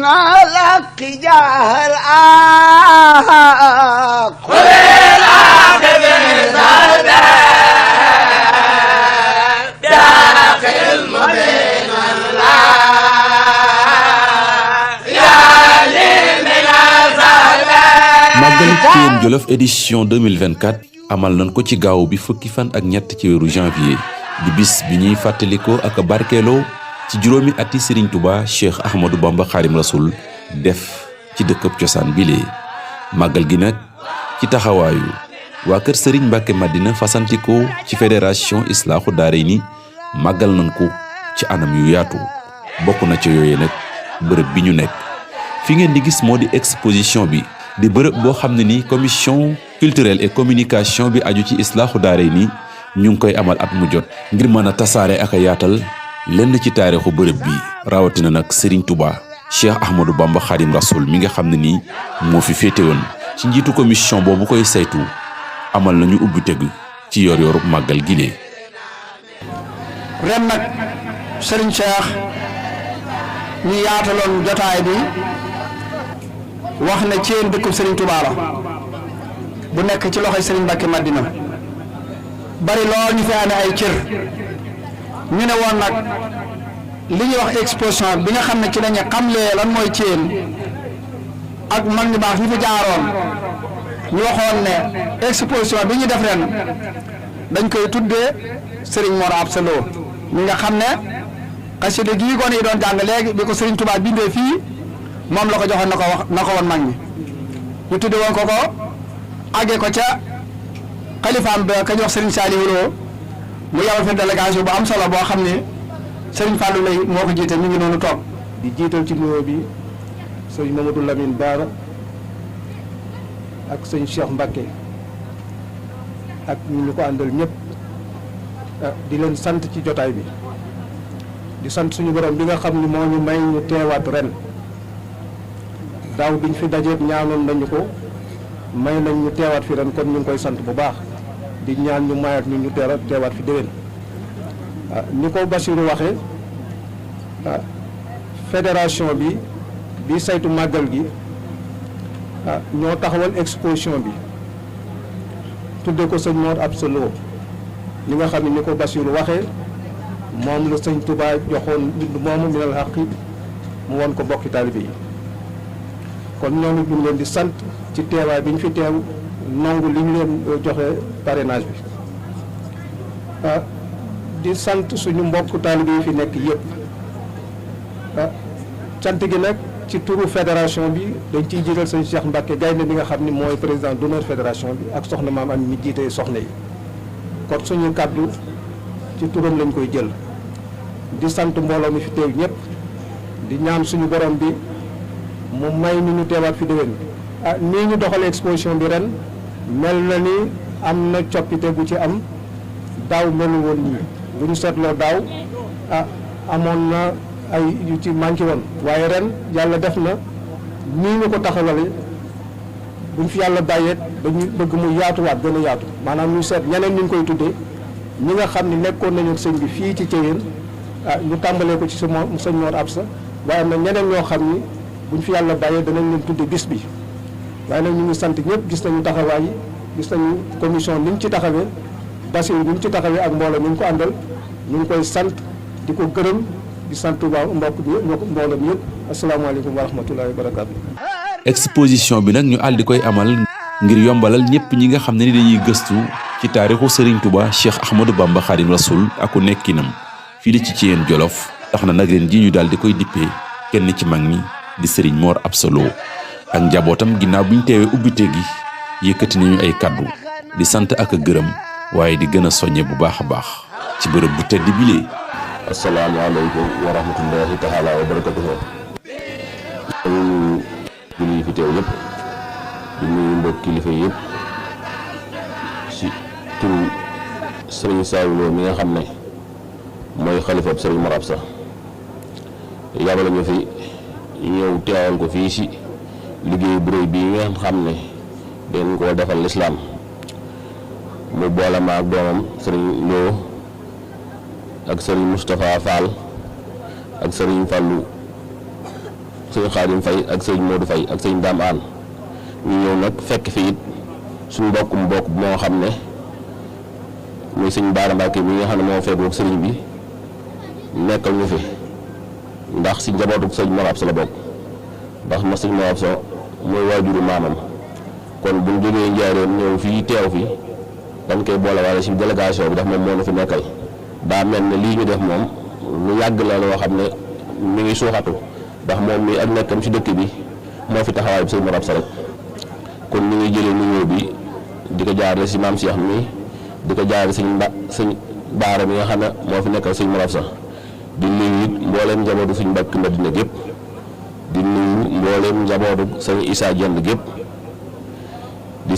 من الحق جاهل قل الحق بالذنب داخل مبين Màggalu Ceyeen Jolof édition 2024 amal nañ ko ci gaaw bi fukki fan ak ñett ci weeru janvier di bis bi ñuy fàttalikoo ak barkeeloo ci juróomi ati Serigne Touba Cheikh Ahmadou Bamba Xaadim Rasul def ci dëkkab cosaan bilee màggal gi nag ci taxawaayu waa kër Serigne Mbacke Madina fasantikoo ci fédération Islaahu Daarayni màggal nañ ko ci anam yu yaatu bokk na ci yooyee nag bërëb bi ñu nekk fi ngeen di gis moo di exposition bi di bërëb boo xam ne ni commission culturelle et communication bi aju ci Islaahu Daarayni ñu ngi koy amal at mu jot ngir mën a tasaare ak a yaatal lenn ci taarixu bërëb bi rawatina nag Serigne Touba Cheikh Ahmadou Bamba Xaadim Rasul mi nga xam ne nii moo fi féete woon ci njiitu commission boobu koy saytu amal nañu ubbi tegu ci yor-yorub màggal gilee ren nag Serigne Cheikh ñu yaataloon jotaay bi wax ne Ceyeen dëkkub Serigne Touba la bu nekk ci loxoy Serigne Mbacke Madina bari lool ñu fi amee ay cër ñu ne woon nag li ñuy wax exposition bi nga xam ne ci lañu xamlee lan mooy Ceyeen ak mag ñu baax ñu fi jaaroon ñu waxoon ne exposition bi ñu def ren dañ koy tuddee Serigne Mor Absa Lo mi nga xam ne xasida gii gone yi doon jàng léegi bi ko Serigne Touba bindee fii moom la ko joxoon na ko woon mag ñi ñu tudde woon ko àggee ko ca xalifaam ba ka jox Serigne Saliou Lo mu yabal fi délégation bu am solo boo xam ne Serigne Fallou lay moo ko jiite mi ngi noonu toog di jiital ci nuyoo bi sëñ Mamadou Lamine Bara ak sëñ Cheikh Mbacke ak ñu ko àndal ñëpp di leen sant ci jotaay bi di sant suñu borom bi nga xam ni moo ñu may ñu teewaat ren daaw biñ fi dajeet ñaanoon nañu ko may nañ ñu teewaat fi ren kon ñu ngi koy sant bu baax di ñaan ñu mayaat ñu teewaat fi déwén ni ko Bassirou waxee fédération bi saytu màggal gi ñoo taxawal exposition bi tudde ko sëñ Mor Absa Lo li nga xam ne ni ko Bassirou waxee moom la sëñ Touba joxoon moomu minal haqi mu won ko bokki taalibe yi kon ñoom it ñu ngi leen di sant ci teewaay bi ñu fi teew nangu li ñu leen joxe parrainage bi di sant suñu mbokk taalibe yi fi nekk yëpp cant gi nag ci turu fédération bi dañ ciy jiital sëñ Cheikh Mbacke Gaynde bi nga xam ni mooy président d'honneur fédération bi ak soxna maam am mi jiite soxna yi kon suñu kàddu ci turam lañ koy jël di sant mbooloo mi fi teew ñëpp di ñaan suñu borom bi mu may ñu teewaat fi déwén nii ñu doxalee exposition bi ren mel na ni am na coppite bu ci am daaw melu woon nii bu ñu seetloo daaw amoon na ay yu ci manqué woon waaye ren yàlla def na nii ñu ko taxawale buñ fi yàlla bàyyeet dañuy bëgg mu yaatuwaat gën a yaatu maanaam ñu seet ñeneen ñu ngi koy tuddee ñi nga xam ne nekkoon nañu sëñ bi fii ci Ceyeen ñu tàmbalee ko ci sëñ Mor Absa waaye am na ñeneen ñoo xam ni buñ fi yàlla bàyyee danañ leen tudde bis bi waaye nag ñu ngi sant ñëpp gis nañu taxawaay yi gis nañu commission ni mu ci taxawee Bassirou ni mu ci taxawee ak mbooloo mi ñu ko àndal ñu ngi koy sant di ko gërëm di sant waa mbokk bi mbooloo mi yëpp asalaamaaleykum wa rahmatullahi wa barakaatu. exposition bi nag ñu àll di koy amal ngir yombalal ñëpp ñi nga xam ne ni dañuy gëstu ci taarixu Serigne Touba Cheikh Ahmadou Bamba Xaadim Rasul ak ku nekkinam fii la ci Ceyeen Jolof tax na nag ren ji ñu daal di koy dippee kenn ci mag ñi di Serigne Mor Absa Lo ak njabootam ginnaaw bi ñu teewee ubbite gi yëkkati nañu ay kaddu di sant ak a gërëm waaye di gën a soññe bu baax a baax ci bërëb bu tedd bilee. asalaamaaleykum wa rahmatullahi taala wa barakatuhu. ñu ngi fi teew yëpp di nuyu mbokk kilifa yëpp si turu Serigne Saliou Lo mi nga xam ne mooy xalifab Serigne Mor Absa yabal ñu fi ñëw teewal ko fii si liggéey bu rëy bii nga xam ne dañ koo defal lislaam mu boole ma ak doomam Serigne Lo ak Serigne Moustapha Fall ak Serigne Fallou sëñ Xaadim Fay ak sëñ Modou Fay ak sëñ Dame Aan ñu ñëw nag fekk fi it suñu mbokkum mbokk moo xam ne muy sëñ Baara Mbàkke mi nga xam ne moo fekkoog sëriñ bi nekkal ñu fi ndax si njabootu sëñ Mor Absa la bokk ndax ma sëñ Mor Absa mooy waajuru maamam kon bu ñu jógee Njaaréem ñëw fii teew fi dañ koy boole wala si délégation bi ndax moom moo na fi nekkal daa mel ne lii ñu def moom lu yàgg la loo xam ne mi ngi suuxatu ndax moom mi ak nekkam si dëkk bi moo fi taxawaay bi sëñ Mor Absa rek kon ñu ngi jëlee nuyoo bi di ko jaarale si maam Cheikh mi di ko jaarale sëñ Baara mi nga xam ne moo fi nekkal sëñ Mor Absa di nuyu it mbooleem njabootu suñ Mbàkke Madina gépp di nuyu mbooleem njabootu sëñ Issa Dieng gépp di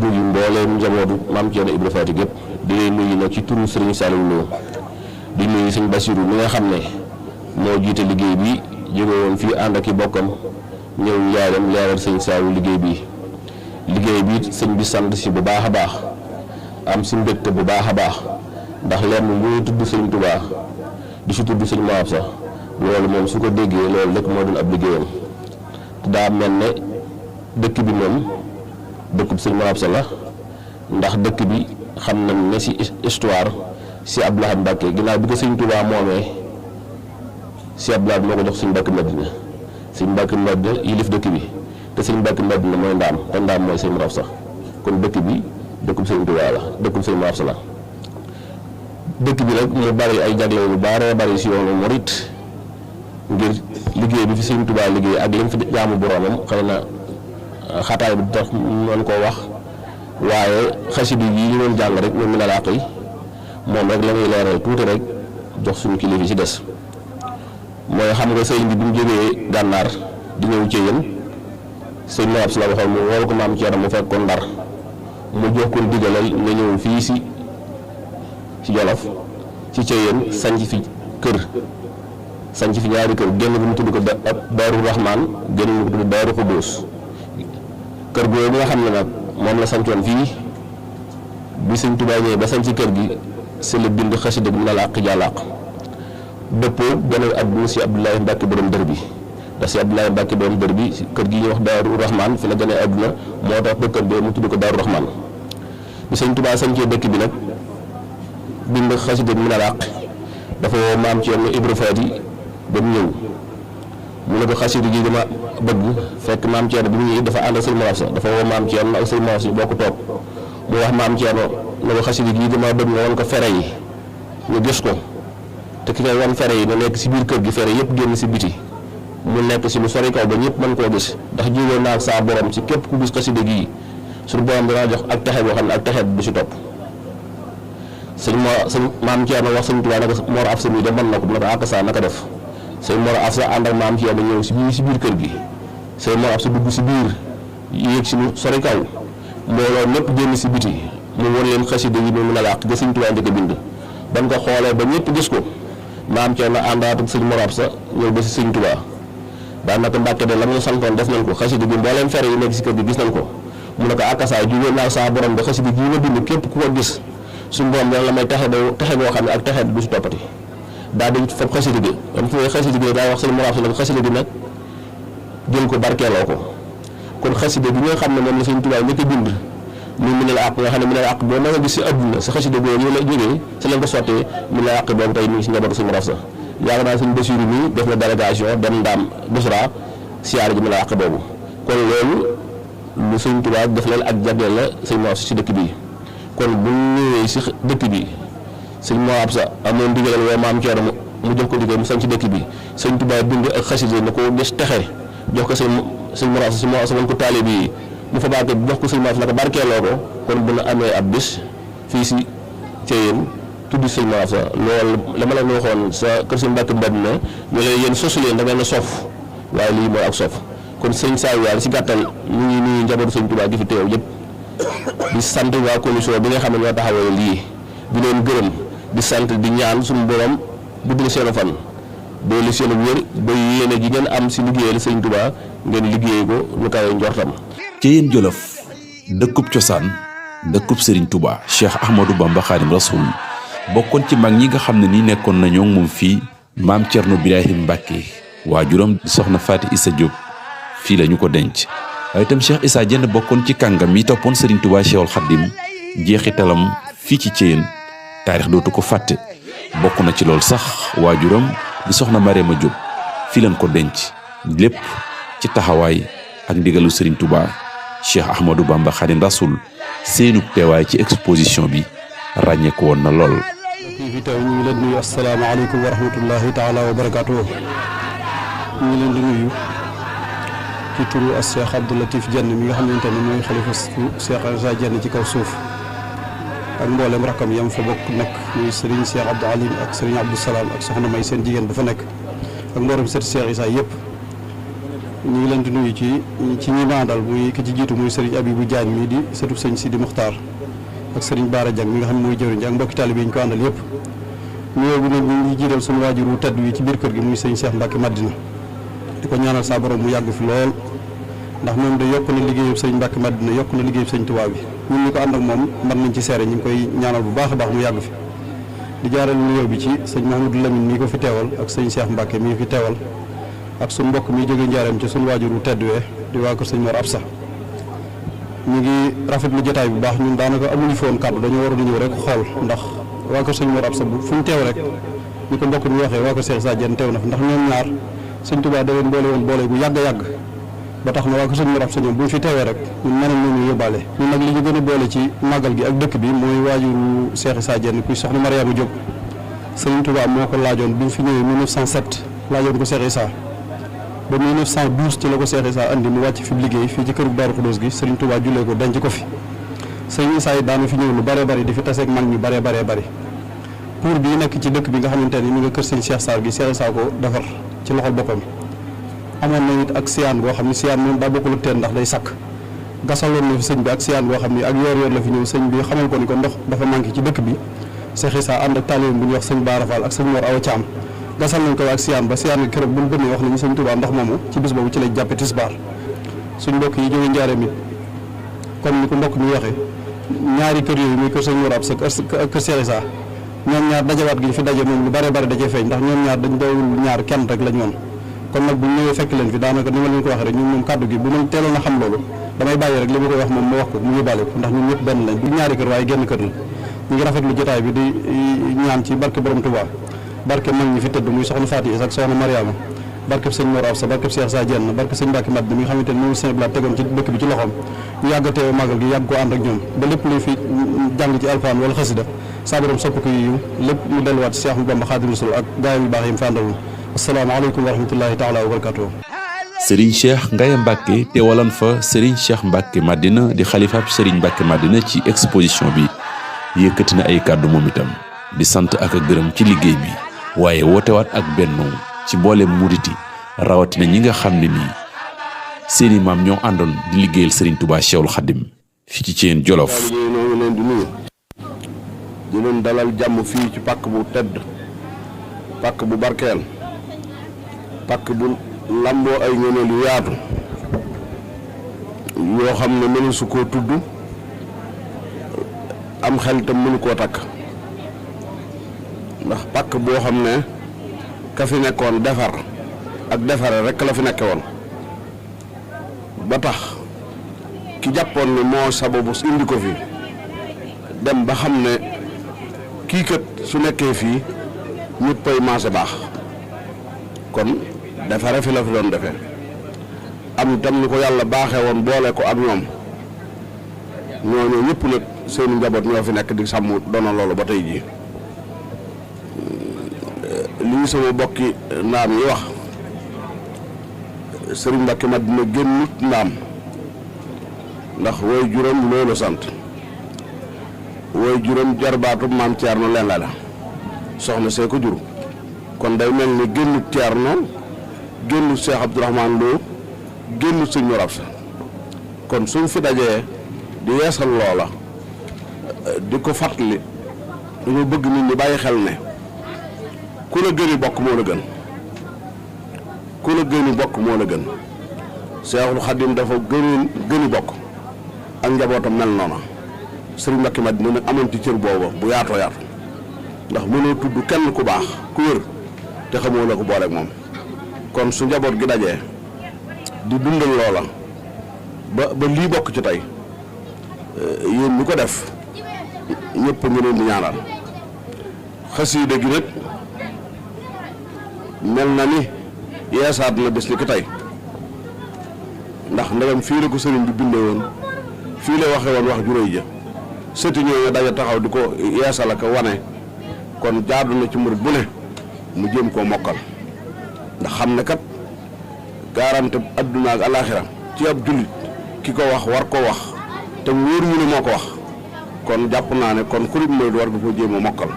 nuyu mbooleem njabootu maam Thierno Ibra Faty gépp di leen nuyu nag ci turu Sëriñ Saliou Lo di nuyu sëñ Bassirou mi nga xam ne moo jiite liggéey bi jóge woon fii ànd ak i bokkam ñëw Njaaréem leeral sëñ Saliou liggéey bi sëñ bi sant si bu baax a baax am si mbégte bu baax a baax ndax lenn lu ñuy tudd sëñ Touba di si tudd sëñ Mor Absa loolu moom su ko déggee loolu rek moo doon ab liggéeyam te daa mel ne dëkk bi moom dëkkub sëñ Mor Absa la ndax dëkk bi xam nañ ne si histoire si Abdou Lahad Mbacké ginnaaw bi ko sëñ Touba moomee si Abdou Lahad moo ko jox sëñ Mbàkke Madina sëñ Mbàkke Madina yilif dëkk bi te sëñ Mbàkke Madina mooy ndaam te ndaam mooy sëñ Mor Absa kon dëkk bi dëkkub sëñ Touba la dëkkub sëñ Mor Absa la dëkk bi nag mu bari ay jagle lu bare bari si yoonu murit ngir liggéey bi fi sëñ Touba liggéey ak lim fi jaamu boroomam xëy na xataay bi tax mën koo wax waaye xasida yi ñu doon jàng rek moom mi na laa koy moom rek la ñuy leeral tuuti rek jox suñu kilifa yi ci des mooy xam nga sëñ bi bu mu jógee gànnaar di ñëw ci yéen sëñ Mor Absa la waxoon mu wol ko maam Thierno mu fekk ko Ndar mu jox ko digalal nga ñëw fii si Jolof ci Ceyeen sanc fi kër sanc fi ñaari kër génn bi mu tudd ko Daaru Rahmaan génn bi mu tudd Daaru Xuddoos kër googu nga xam ne nag moom la sancoon fii bi sëñ Tuubaa ñëwee ba sanc kër gi si la bind xasida bi na làq jàllaq dëppoo gën a àdduna si Abdoulaye Mbacke borom dër bi ndax si Abdoulaye Mbacke borom dër bi kër gi ñuy wax Daaru Rahmaan fi la gën a àdduna moo tax dëkkam bi mu tudd ko Daaru Rahmaan bi sëñ Tuubaa sancee dëkk bi nag bind xasida bi mu na làq dafa woo maam Thierno Ibra Faty ba mu ñëw mu ne ko xasida gi dama bëgg fekk maam Thierno bi mu ñëwee dafa ànd ak sëñ Mor Absa dafa woo maam Thierno ak sëñ Mor Absa bokk toog mu wax maam Thierno ne ko xasida gi dama bëgg nga won ko fere yi ñu gis ko te ki nga won fere yi na nekk si biir kër gi fere yëpp génn si biti mu nekk si lu sori kaw ba ñëpp mën koo gis ndax jógoon naa ak saa borom si képp ku gis xasida gi suñu borom danaa jox ak texe boo xam ne ak texe du si topp sëñ maam Thierno wax sëñ Tuubaa naka Mor Absa mi de mën na ko bu ne ko ak saa naka def sëñ Mor Absa ànd ak maam Thierno ñëw si biir kër gi sëñ Mor Absa dugg si biir yéeg si lu sori kaw mbooloo ñëpp génn si biti mu won leen xasida yi mu mën a làq ga sëñ Tuubaa njëkk a bind ban ko xoolee ba ñëpp gis ko maam Thierno àndaat ak sëñ Mor Absa ñëw ba si sëñ Tuubaa daanaka Mbàkke de la mu santoon def nañ ko xasida gi mbooleem fere yi nekk si kër gi gis nañ ko mu ne ko akasa jógee naa saa borom ba xasida gi nga bind képp ku ko gis suñu borom dana la may texe boo xam ne ak texe du si toppati daa di fab xasida gi am fu xasida gi daa wax sëñ Mor Absa nag xasida gi nag jël ko barkeeloo ko kon xasida gi nga xam ne moom la sëñ Tuubaa njëkk a bind muy mi ne la àq nga xam ne mi ne la àq boo ma nga gis si adduna sa xasida boobu ñu la jógee si lañ ko sottee mi ne la àq boobu tey mi ngi si njabootu sëñ Mor Absa yaakaar naa sëñ Bassirou mi def na délégation dem Ndaam Busra siyaare ji mi ne la àq boobu kon loolu lu sëñ Tuubaa def leen ak jagleel la sëñ Mor Absa si dëkk bi kon bu ñëwee si dëkk bi sëñ Mor Absa amoon ndigalal woo maam Thierno mu jox ko ndigal mu sañ ci dëkk bi sëñ Tuubaa bind ak xasida na ko gis texe jox ko sëñ Mor Absa si Mor Absa man ko taalibe yi mu fa baake jox ko sëñ Mor Absa la ko barkeeloo ko kon bu na amee ab bis fii si Thiéyène tudd sëñ Mor Absa loolu la ma leen waxoon sa kër sëñ Mbàkke Madina ñu leen yéen sosu leen da ngeen a sof waaye lii mooy ak sof kon sëñ Saliou Yàlla si gàttal ñu ngi nuyu njabootu sëñ Tuubaa gi fi teew yëpp di sant waa commission bi nga xam ne ñoo taxawal lii di leen gërëm di sant di ñaan suñu borom guddal seen fan doole seen wér ba yéene ji ngeen am si liggéeyal sëñ Tuubaa ngeen liggéey ko ñu kawe njortam. Thiéyène Jolof dëkkub cosaan dëkkub Serigne Touba Cheikh Ahmadou Bamba Khadim Rasoul bokkoon ci mag ñi nga xam ne ni nekkoon nañoo moom fii maam Thierno Birahim Mbacke waajuram di soxna Faati Issa Diop fii la ñu ko denc. waaye itam Cheikh Issa Diène bokkoon ci kàngam yi toppoon Serigne Touba Cheikhul Khadim jeexitalam fii ci Thièyène taarix dootu ko fàtte. bokk na ci loolu sax waajuram di soxna Mariama Diop fii lañ ko denc lépp ci taxawaay ak ndigalu Serigne Touba Cheikh Ahmadou Bamba Khadim Rasoul seenug teewaay ci exposition bi ràññeeku woon na lool. kii fi teew ñu ngi leen di nuyu asalaamaaleykum wa rahmatullahi taala wa barakaatu. ñu ngi leen di nuyu ci turu as Cheikh Abdou Latif Diène mi nga xamante ne mooy xalifa Cheikh Issa Diène ci kaw suuf ak mboolem rakam yam fa bokk nekk muy Serigne Cheikh Abdou Alim ak Serigne Abdou Salam ak soxna May seen jigéen ba fa nekk ak mboolem sët Cheikh Issa yëpp. ñu ngi leen di nuyu ci ñi maandal muy ki ci jiitu muy Serigne Abibou Diagne mii di sëtu sëñ Sidi Muxtaar ak Serigne Baara Diagne mi nga xam ne mooy jëwriñ ak mbokki taalibe yi ñu ko àndal yëpp. nuyoo bi nag ñu ngi jiital suñu waajur wu tedd wi ci biir kër gi muy sëñ Cheikh Mbacke Madina di ko ñaanal saa borom mu yàgg fi lool ndax moom de yokk na liggéeyub sëñ Mbacke Madina yokk na liggéeyub sëñ Tuubaa bi ñun ñu ko ànd ak moom mën nañ ci seere ñu ngi koy ñaanal bu baax a baax mu yàgg fi. di jaaral nuyoo bi ci sëñ Mahamadou Lamine mii ko fi teewal ak sëñ Cheikh Mbacke mii fi teewal ak suñu mbokk mi jóge njaareem ci suñu waajur wu tedd wee di waa kër sëñ Mor Absa. ñu ngi rafetlu jotaay bu baax ñun daanaka amuñu fi woon kàddu dañoo waroon a ñëw rek xool ndax waa kër sëñ Mor Absa bu fu ñu teew rek ñu ko mbokk mi waxee waa kër Cheikh Issa Diène teew na fi ndax ñoom ñaar sëñ Tuubaa da leen boole woon boole bu yàgg a yàgg ba tax na waa kër sëñ Mor Absa ñoom bu ñu fi teewee rek ñun mënoon nañu yóbbaale. ñun nag li ñu gën a boole ci màggal gi ak dëkk bi mooy waajuru Cheikh Issa Diène kuy soxna Mariama Diop sëñ Tuubaa moo ko laajoon bi mu fi ñëwee 1907 laajoon ko Cheikh Issa ba 1912 ci la ko Cheikh Issa andi mu wàcc fi liggéey fii ci këru Daaru Xudoos gi Serigne Touba jullee ko denc ko fi Serigne Issa yi daanu fi ñëw lu bare bari di fi taseeg mag ñu bare bari pour bii nekk ci dëkk bi nga xamante ni mi nga kër sëñ Cheikh Sarr gi Cheikh Issa ko defar ci loxol boppam amoon na it ak siyaan goo xam ne siyaan moom daa bokkul ak teen ndax day sakk gasaloon na fi sëñ bi ak siyaan goo xam ne ak yoor la fi ñëw sëñ bi xamal ko ni ko ndox dafa manqué ci dëkk bi Cheikh Issa ànd ak taalibe bu ñuy wax sëñ Bara Fall ak sëñ Mor Awa Thiam gasal nañ ko ak siyaan ba siyaan gi keroog bu ñu bënnee wax nañu sëñ Touba ndox moomu ci bis boobu ci lay jàppe tisbaar suñ mbokk yi jóge njaareem it comme ni ko mbokk mi waxee ñaari kër yooyu muy kër sëñ Mor Absa ak kër Cheikh Issa ñoom ñaar dajawaat gi ñu fi daje moom lu bare dajee feeñ ndax ñoom ñaar dañ doon ñaar kenn rek lañ woon kon nag bu ñu ñëwee fekk leen fi daanaka ni ma leen ko waxee rek ñun moom kàddu gi bu ma teeloon a xam loolu damay bàyyi rek li ma koy wax moom ma wax ko mu yóbbaale ko ndax ñun ñëpp benn lañ du ñaari kër waaye genn kër la ñu ngi rafetlu jotaay bi di ñaan ci barke borom Touba barke mag ñi fi tëdd muy soxna Faati Issa ak soxna Mariama barke sëñ Mor Absa barke Cheikh Issa Diène barke sëñ Mbacke Madina mi nga xamante ne moom sëñ Bla tegoon ci dëkk bi ci loxoom ñu yàgg a teew magal gi yàgg koo ànd ak ñoom ba lépp luy fi jàng ci alxuraan wala xasida saa borom sopp ko yiw lépp mu delluwaat ci Cheikh Bamba Xaadimu Rasuul ak gaayam yu baax yi mu fi àndaloon asalaamaaleykum wa rahmatullahi taala wa barakatuh. Serigne Cheikh Ngaye Mbacke teewalan fa Serigne Cheikh Mbacke Madina di xalifaab Serigne Mbacke Madina ci exposition bi yëkkati na ay kàddu moom itam di sant ak a gërëm ci liggéey bi waaye wootewaat ak bennoo ci mboolem muriti rawatina ñi nga xam ne nii seeni maam ñoo àndoon di liggéeyal Serigne Touba Cheikhul Khadim fi ci Thièyène Jolof. ñoo ngi leen di nuyu di leen dalal jàmm fii ci pàkk bu tedd pàkk bu barkeel pàkk bu lamboo ay ngëneel yu yaatu yoo xam ne mënu su koo tudd am xel tam mënu koo takk ndax pàkk boo xam ne ka fi nekkoon defar ak defare rek la fi nekke woon ba tax ki jàppoon ne moo sababu indi ko fi dem ba xam ne kii kat su nekkee fii ñëppay maase baax kon defare fi la fi doon defee am tam ni ko yàlla baaxee woon boole ko ak ñoom ñooñu ñëpp nag seeni njaboot ñoo fi nekk di sàmm doona loolu ba tey jii lii sama bokki ndaam yi wax Serigne Mbacke Madina génnut ndaam ndax woy juróom loolu sant woy juróom jarbaatu maam Thierno leen la soxna see ko jur kon day mel ni génnut Thierno génnut Cheikh Abdourahmane Lo génnut sëñ Mor Absa kon suñ fi dajee di yeesal loola di ko fàttali dañoo bëgg nit ñi bàyyi xel ne ku la gëni bokk moo la gën ku la gëni bokk moo la gën Seexul Xadim dafa gëni bokk ak njabootam mel noona Sëriñ Mbacke Madina nag amoon ci cër booba bu yaatoo yaatu ndax mënoo tudd kenn ku baax ku wér te xamoo la ko booleeg moom kon su njaboot gi dajee di dundal loola ba lii bokk ci tey yéen ñu ko def ñëpp ngi leen di ñaanal. xasiida gi nag mel na ni yeesaat na bés ni ki tey ndax ndegam fii la ko sëriñ bi bindee woon fii la waxe woon wax ju réy ja sëti ñooñu daja taxaw di ko yeesal ak wane kon jaadu na ci murit bu ne mu jéem koo mokkal ndax xam ne kat garanti adduna ak alaaxira ci ab jullit ki ko wax war koo wax te wóor ñu ne moo ko wax kon jàpp naa ne kon kurit murit war nga ko jéem a mokkal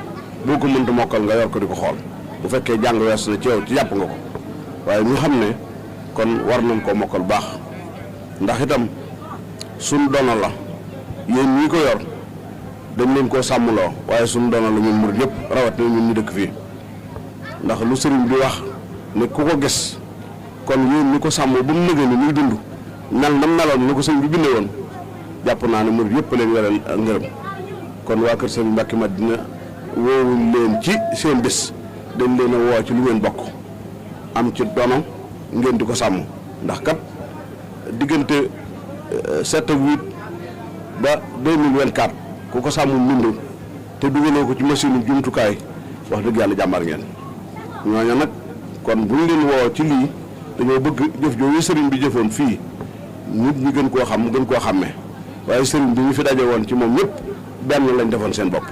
boo ko mënta mokkal nga yor ko di ko xool bu fekkee jàng wees na ci yow ci jàpp nga ko waaye ñu xam ne kon war nañ koo mokkal baax ndax itam suñ doona la yéen ñii ko yor dañ leen koo sàmmloo waaye suñ doona la ñun murit yëpp rawat na ñun ñu dëkk fii ndax lu sëriñ bi wax ne ku ko gis kon yéen ñi ko sàmm ba mu nëgee ni muy dund mel na meloon ni ko sëriñ bi bindee woon jàpp naa ne murit yëpp leen yoreel ngërëm kon waa kër sëriñ Mbàkke Madina woowuñ leen ci seen bés dañ leen a woo ci lu ngeen bokk am ci dono ngeen di ko sàmm ndax kat diggante 7 ak 8 ba 2024 ku ko sàmm mbind te dugaloo ko ci machine jumtukaay wax dëgg yàlla jàmbar ngeen ñooñu nag kon buñ leen woo ci lii dañoo bëgg jëf jooju sëriñ bi jëfoon fii nit ñi gën koo xam gën koo xàmmee waaye sëriñ bi ñu fi daje woon ci moom ñëpp benn lañ defoon seen bopp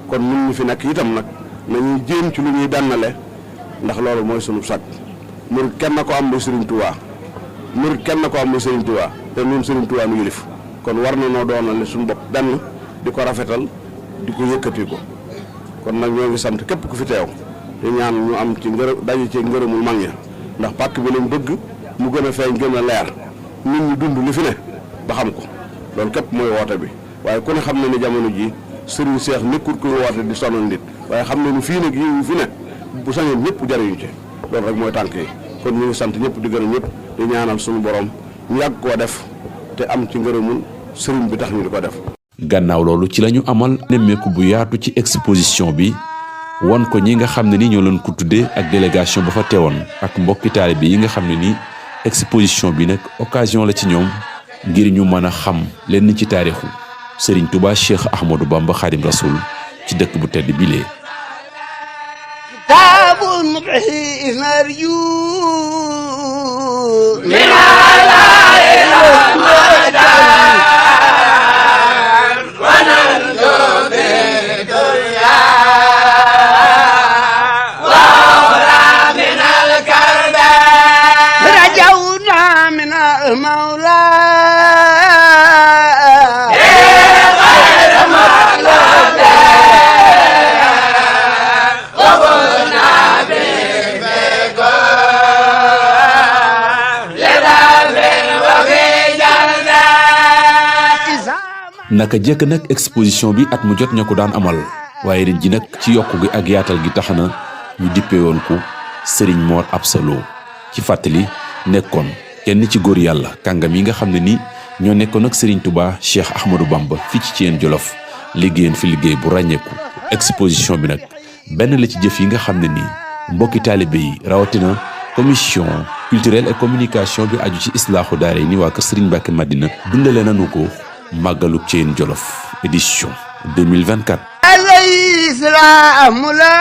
kon ñun ñu fi nekk itam nag nañuy jéem ci lu ñuy bennale ndax loolu mooy sunu sag murit kenn ko am muy Sëriñ Tuubaa murit kenn ko am muy Sëriñ Tuubaa te ñun Sëriñ Tuubaa nu yilif kon war na noo doonale suñu bopp benn di ko rafetal di ko yëkkati ko kon nag ñoo ngi sant képp ku fi teew te ñaan ñu am ci daje ci ngërëmul mag ña ndax pàkk bi lañ bëgg mu gën a feeñ gën a leer nit ñi dund li fi ne ba xam ko loolu képp mooy woote bi waaye ku ne xam na ni jamono ji sëriñ Seex nekkul kuy woote di sonal nit waaye xam na ni fii nag yi fi ne bu sañoon ñëpp jariñu ci loolu rek mooy tànk yi kon ñu ngi sant ñëpp di gërëm ñëpp di ñaanal suñu borom ñu yàgg koo def te am ci ngërëmul sëriñ bi tax ñu di ko def. gannaaw loolu ci lañu amal nemmeeku bu yaatu ci exposition bi won ko ñi nga xam ne ni ñoo leen ko tuddee ak délégation ba fa teewoon ak mbokki taalibe yi nga xam ne ni exposition bi nag occasion la ci ñoom ngir ñu mën a xam lenn ci taarixu Serigne Touba Cheikh Ahmadou Bamba Khadim Rasoul ci dëkk bu tedd bilee kitaabun bihi narju min naka jëkk nag exposition bi at mu jot ña ko daan amal waaye ren ji nag ci yokku gi ak yaatal gi tax na ñu dippee woon ko Serigne Mor Absa Lo ci fàttali nekkoon kenn ci góor yàlla kàngam yi nga xam ne ni ñoo nekkoon ak Serigne Touba Cheikh Ahmadou Bamba fii ci Thiène Jolof liggéeyeen fi liggéey bu ràññeeku exposition bi nag benn la ci jëf yi nga xam ne nii mbokki taalibe yi rawatina commission culturelle et communication bi aju ci islaaxu daara yi ni waa kër Serigne Mbacke Madina dundale nanu ko màggalu Thiène Jolof édition 2024 الإسلام لا